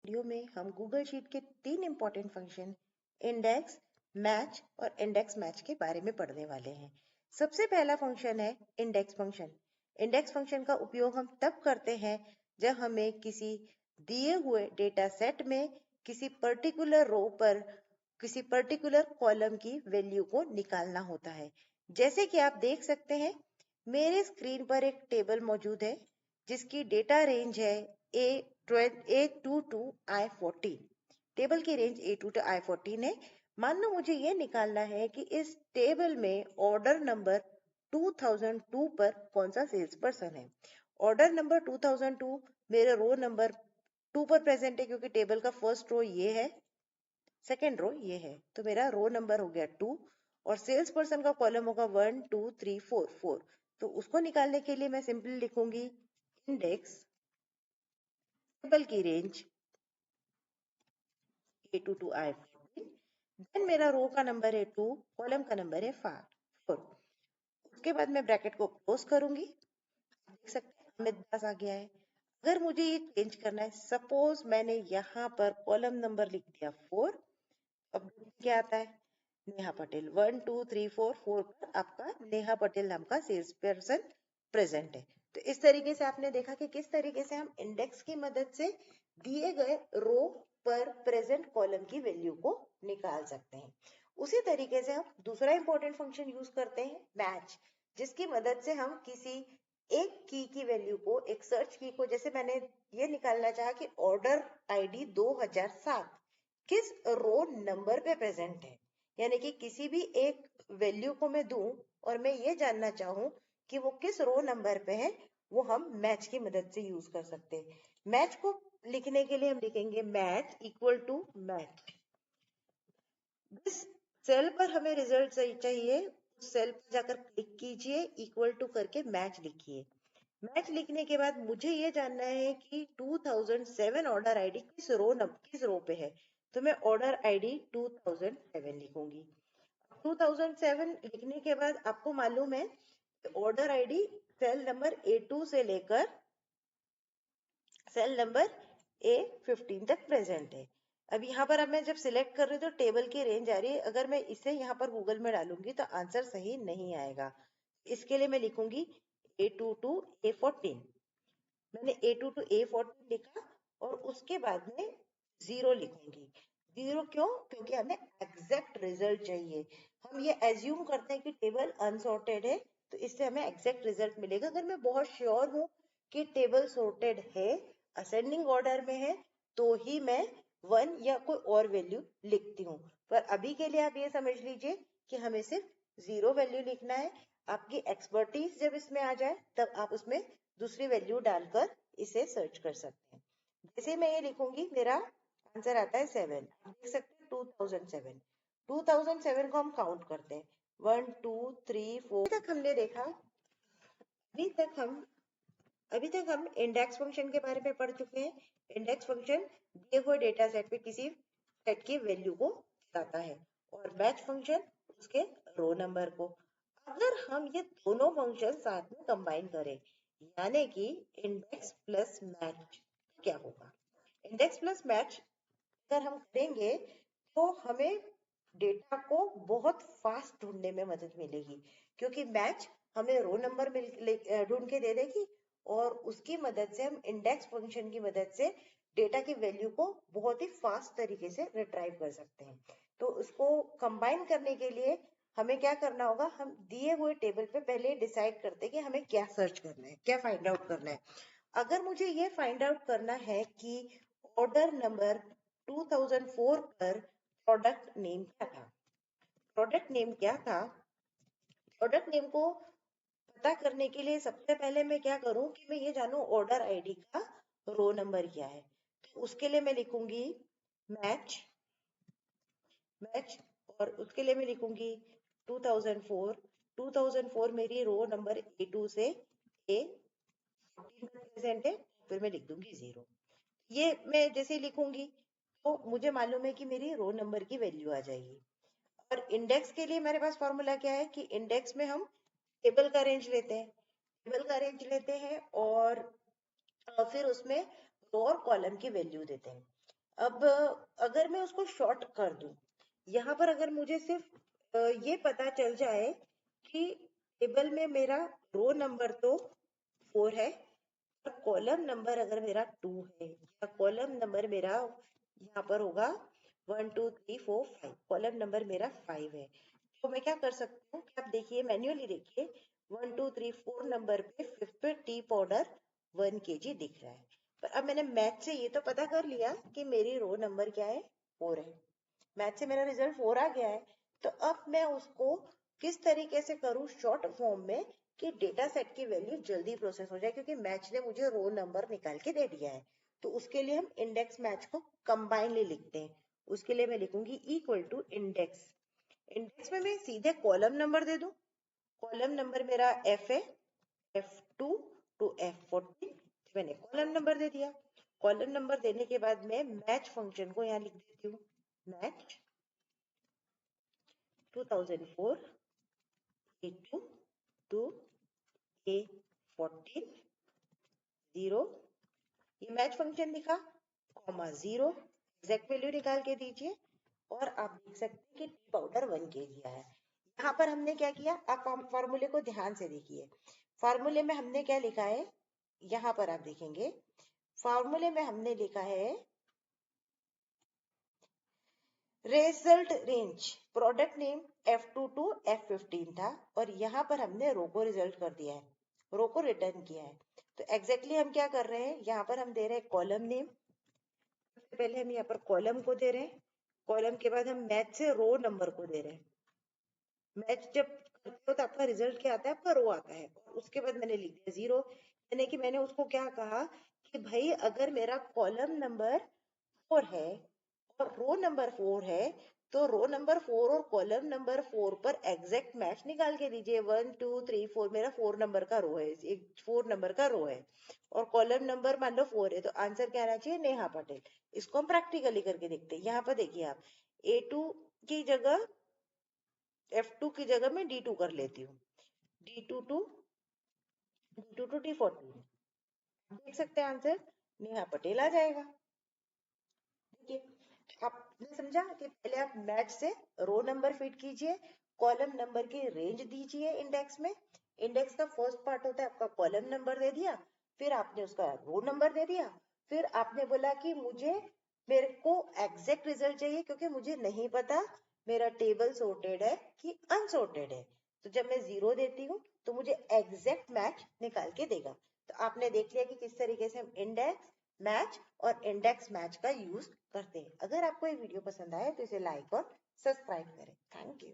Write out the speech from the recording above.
Video में हम Google sheet के 3 इंपॉर्टेंट फंक्शन इंडेक्स, मैच और इंडेक्स मैच के बारे में पढ़ने वाले हैं। सबसे पहला फंक्शन है इंडेक्स फंक्शन। इंडेक्स फंक्शन का उपयोग हम तब करते हैं जब हमें किसी दिए हुए डेटा सेट में किसी पर्टिकुलर रो पर किसी पर्टिकुलर कॉलम की वैल्यू को निकालना होता है। जैसे कि आप देख सकते हैं मेरे स्क्रीन पर एक टेबल मौजूद है जिसकी डेटा रेंज है A2 to I14। टेबल की रेंज A2 to I14 है। मान लो मुझे ये निकालना है कि इस टेबल में ऑर्डर नंबर 2002 पर कौन सा सेल्स पर्सन है। ऑर्डर नंबर 2002 मेरे रो नंबर 2 पर प्रेजेंट है क्योंकि टेबल का फर्स्ट रो ये है, सेकेंड रो ये है, तो मेरा रो नंबर हो गया 2 और सेल्स पर्सन का कॉलम होगा 1 2 3 4 4। तो उसको निकालने के लिए मैं सिंपली लिखूंगी इंडेक्स टेबल की range A2 to I14, then मेरा रो का नंबर है 2, कॉलम का नंबर है 4। उसके बाद मैं ब्रैकेट को क्लोज करूंगी। देख सकते हैं हमें 10 आ गया है। अगर मुझे ये चेंज करना है, सपोज मैंने यहाँ पर कॉलम नंबर लिख दिया 4, अब क्या आता है नेहा पटेल 1 2 3 4 4 पर आपका नेहा पटेल नाम का सेल्स पर्सन प्रेजेंट है। तो इस तरीके से आपने देखा कि किस तरीके से हम इंडेक्स की मदद से दिए गए रो पर प्रेजेंट कॉलम की वैल्यू को निकाल सकते हैं। उसी तरीके से हम दूसरा इंपॉर्टेंट फंक्शन यूज करते हैं मैच, जिसकी मदद से हम किसी एक की वैल्यू को, एक सर्च की को, जैसे मैंने ये निकालना चाहा कि ऑर्डर आईडी 2007 किस रो नंबर पे प्रेजेंट है, यानी कि किसी भी एक वैल्यू को मैं दूं और मैं ये जानना चाहूं कि वो किस रो नंबर पे है, वो हम मैच की मदद से यूज कर सकते हैं। मैच को लिखने के लिए हम लिखेंगे मैच इक्वल टू मैच। जिस सेल पर हमें रिजल्ट चाहिए उस सेल पर जाकर क्लिक कीजिए, इक्वल टू करके मैच लिखिए। मैच लिखने के बाद मुझे ये जानना है कि 2007 ऑर्डर आईडी किस रो पे है, तो मैं ऑर्डर आईडी 2007 लिखूंगी। 2007 लिखने के बाद आपको मालूम है order ID cell number A2 से लेकर सेल नंबर A15 तक प्रेजेंट है। अब यहाँ पर अब मैं जब सिलेक्ट कर रही हूँ तो टेबल की रेंज आ रही है। अगर मैं इसे यहाँ पर गूगल में डालूंगी तो आंसर सही नहीं आएगा। इसके लिए मैं लिखूंगी A2 to A14। मैंने A2 to A14 लिखा और उसके बाद में 0 लिखूंगी। 0 क्यों? क्योंकि हमें एग्जैक्ट रिजल्ट चाहिए। हम ये एज्यूम करते हैं कि टेबल अनसॉर्टेड है तो इससे हमें एग्जैक्ट रिजल्ट मिलेगा। अगर मैं बहुत श्योर हूँ कि टेबल सॉर्टेड है, असेंडिंग ऑर्डर में है, तो ही मैं 1 या कोई और वैल्यू लिखती हूँ। पर अभी के लिए आप ये समझ लीजिए कि हमें सिर्फ 0 वैल्यू लिखना है। आपकी एक्सपर्टीज जब इसमें आ जाए तब आप उसमें दूसरी वैल्यू डालकर इसे सर्च कर सकते हैं। जैसे मैं ये लिखूंगी मेरा आंसर आता है 7। देख सकते हैं 2007। 2007 को हम काउंट करते हैं 1 2 3 4 तक हमने देखा। अभी तक हम इंडेक्स फंक्शन के बारे में पढ़ चुके हैं। इंडेक्स फंक्शन दिए हुए डेटा सेट पे किसी सेट की वैल्यू को बताता है और मैच फंक्शन उसके रो नंबर को। अगर हम ये दोनों फंक्शन साथ में कंबाइन करें, यानी कि इंडेक्स प्लस मैच, क्या होगा? इंडेक्स प्लस मैच अगर हम करेंगे तो हमें डेटा को बहुत फास्ट ढूंढने में मदद मिलेगी, क्योंकि मैच हमें रो नंबर ढूंढ के दे देगी और उसकी मदद से हम इंडेक्स फंक्शन की मदद से डेटा की वैल्यू को बहुत ही फास्ट तरीके से रिट्राइव कर सकते हैं। तो उसको कंबाइन करने के लिए हमें क्या करना होगा, हम दिए हुए टेबल पे पहले डिसाइड करते हैं कि हमें क्या सर्च करना है, क्या फाइंड आउट करना है। अगर मुझे ये फाइंड आउट करना है कि ऑर्डर नंबर 2004 पर प्रोडक्ट नेम क्या था, प्रोडक्ट नेम क्या था, प्रोडक्ट नेम को पता करने के लिए सबसे पहले मैं क्या करूं कि मैं ये जानूं ऑर्डर आईडी का रो नंबर क्या है। तो उसके लिए मैं लिखूंगी मैच मैच और उसके लिए मैं लिखूंगी 2004। 2004 मेरी रो नंबर A2 से A14 तक प्रेजेंट है, फिर मैं लिख दूंगी 0। ये मैं जैसे लिखूंगी तो मुझे मालूम है कि मेरी रो नंबर की वैल्यू आ जाएगी। और इंडेक्स के लिए मेरे पास फॉर्मूला क्या है कि इंडेक्स में हम टेबल का रेंज लेते हैं, टेबल का रेंज लेते हैं और फिर उसमें रो और कॉलम की वैल्यू देते हैं। अब अगर मैं उसको शॉर्ट कर दूं, यहाँ पर अगर मुझे सिर्फ ये पता चल जाए कि टेबल में मेरा रो नंबर तो 4 है और कॉलम नंबर अगर मेरा 2 है, या कॉलम नंबर मेरा यहाँ पर होगा 1 2 3 4 5, कॉलम नंबर मेरा 5 है, तो मैं क्या कर सकती हूँ कि आप देखिए, मैन्युअली देखिए, 1 2 3 4 नंबर पे 5th पे टी पाउडर 1 kg दिख रहा है। पर अब मैंने मैथ से ये तो पता कर लिया कि मेरी रो नंबर क्या है, 4 है। मैथ से मेरा रिजल्ट 4 आ गया है। तो अब मैं उसको किस तरीके से करूँ शॉर्ट फॉर्म में कि डेटा सेट की वैल्यू जल्दी प्रोसेस हो जाए, क्योंकि मैच ने मुझे रो नंबर निकाल के दे दिया है। तो उसके लिए हम इंडेक्स मैच को कंबाइनली लिखते हैं। उसके लिए मैं लिखूंगी इक्वल टू इंडेक्स। इंडेक्स में मैं सीधे कॉलम नंबर दे दूं। कॉलम नंबर मेरा एफ है, F2 टू F14, मैंने कॉलम नंबर दे दिया। कॉलम नंबर देने के बाद मैं मैच फंक्शन को यहाँ लिख देती हूँ, मैच 2004 A2 टू A14 0, ये मैच फंक्शन दिखा, कॉमा 0, एग्जैक्ट वैल्यू निकाल के दीजिए। और आप देख सकते हैं कि टी पाउडर 1 kg आया है। यहाँ पर हमने क्या किया, आप फॉर्मूले को ध्यान से देखिए। फॉर्मूले में हमने क्या लिखा है, यहाँ पर आप देखेंगे फॉर्मूले में हमने लिखा है result range, product name F2 to F15 था, और यहाँ पर हमने रो को रिजल्ट कर दिया है, रो को रिटर्न किया है। तो एग्जैक्टली हम क्या कर रहे हैं, यहाँ पर हम दे रहे हैं कॉलम नेम, सबसे पहले हम यहाँ पर कॉलम को दे रहे हैं, कॉलम के बाद हम मैच से रो नंबर को दे रहे हैं। मैच जब करते हो तो आपका रिजल्ट क्या आता है, आपका रो आता है, और उसके बाद मैंने लिख दिया 0, यानी कि मैंने उसको क्या कहा कि भाई अगर मेरा कॉलम नंबर 4 है और रो नंबर 4 है, तो रो नंबर 4 और कॉलम नंबर 4 पर एग्जैक्ट मैच निकाल के दीजिए। 1 2 3 4 मेरा 4 नंबर का रो है, एक 4 नंबर का रो है, और कॉलम नंबर मान लो 4 है, तो आंसर क्या आना चाहिए, नेहा पटेल। इसको हम प्रैक्टिकली करके देखते हैं। यहाँ पर देखिए आप, A2 की जगह F2 की जगह मैं D2 कर लेती हूँ, D2 टू D14, देख सकते हैं आंसर नेहा पटेल आ जाएगा। देखिए, आपने समझा कि पहले आप मैच से रो नंबर फिट कीजिए, कॉलम नंबर की रेंज दीजिए इंडेक्स में। इंडेक्स का फर्स्ट पार्ट होता है आपका कॉलम नंबर दे दिया, फिर आपने उसका रो नंबर दे दिया, फिर आपने बोला कि मेरे को एग्जैक्ट रिजल्ट चाहिए, क्योंकि मुझे नहीं पता मेरा टेबल सॉर्टेड है कि अनसॉर्टेड है। तो जब मैं 0 देती हूँ तो मुझे एग्जैक्ट मैच निकाल के देगा। तो आपने देख लिया कि किस तरीके से हम इंडेक्स मैच और इंडेक्स मैच का यूज करते हैं। अगर आपको ये वीडियो पसंद आए तो इसे लाइक और सब्सक्राइब करें। Thank you.